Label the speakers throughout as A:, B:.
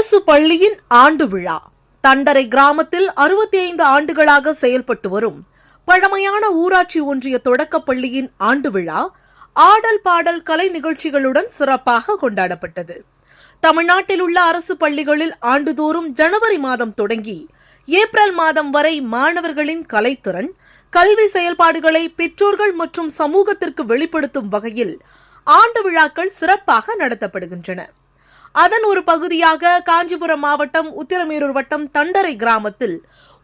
A: அரசு பள்ளியின் ஆண்டு விழா. தண்டரை கிராமத்தில் 65 ஆண்டுகளாக செயல்பட்டு வரும் பழமையான ஊராட்சி ஒன்றிய தொடக்கப் பள்ளியின் ஆண்டு விழா ஆடல் பாடல் கலை நிகழ்ச்சிகளுடன் சிறப்பாக கொண்டாடப்பட்டது. தமிழ்நாட்டில் உள்ள அரசு பள்ளிகளில் ஆண்டுதோறும் ஜனவரி மாதம் தொடங்கி ஏப்ரல் மாதம் வரை மாணவர்களின் கலைத்திறன், கல்வி செயல்பாடுகளை பெற்றோர்கள் மற்றும் சமூகத்திற்கு வெளிப்படுத்தும் வகையில் ஆண்டு விழாக்கள் சிறப்பாக நடத்தப்படுகின்றன. அதன் ஒரு பகுதியாக காஞ்சிபுரம் மாவட்டம் உத்திரமேரூர் வட்டம் தண்டரை கிராமத்தில்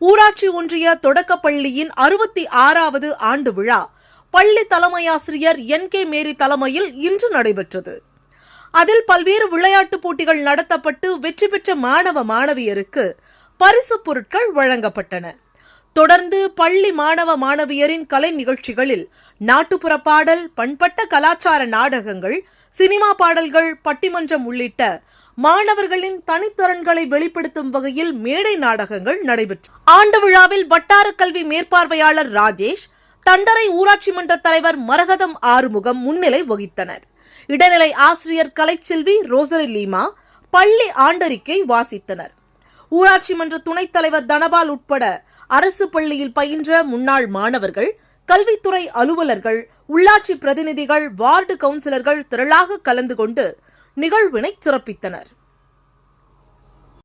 A: ஊராட்சி ஒன்றிய தொடக்கப் பள்ளியின் 66வது ஆண்டு விழா பள்ளி தலைமையாசிரியர் NK மேரி தலைமையில் இன்று நடைபெற்றது. அதில் பல்வேறு விளையாட்டுப் போட்டிகள் நடத்தப்பட்டு வெற்றி பெற்ற மாணவ மாணவியருக்கு பரிசுப் பொருட்கள் வழங்கப்பட்டன. தொடர்ந்து பள்ளி மாணவ மாணவியரின் கலை நிகழ்ச்சிகளில் நாட்டுப்புற பாடல், பண்பட்ட கலாச்சார நாடகங்கள், சினிமா பாடல்கள், பட்டிமன்றம் உள்ளிட்ட மாணவர்களின் தனித்திறன்களை வெளிப்படுத்தும் வகையில் மேடை நாடகங்கள் நடைபெற்றன. ஆண்டு விழாவில் வட்டார கல்வி மேற்பார்வையாளர் ராஜேஷ், தண்டரை ஊராட்சி மன்ற தலைவர் மரகதம் ஆறுமுகம் முன்னிலை வகித்தனர். இடைநிலை ஆசிரியர் கலைச்செல்வி ரோசரி லீமா பள்ளி ஆண்டறிக்கை வாசித்தனர். ஊராட்சி மன்ற துணைத் தலைவர் தனபால் உட்பட அரசு பள்ளியில் பயின்ற முன்னாள் மாணவர்கள், கல்வித்துறை அலுவலர்கள், உள்ளாட்சி பிரதிநிதிகள், வார்டு கவுன்சிலர்கள் திரளாக கலந்து கொண்டு நிகழ்வினை சிறப்பித்தனர்.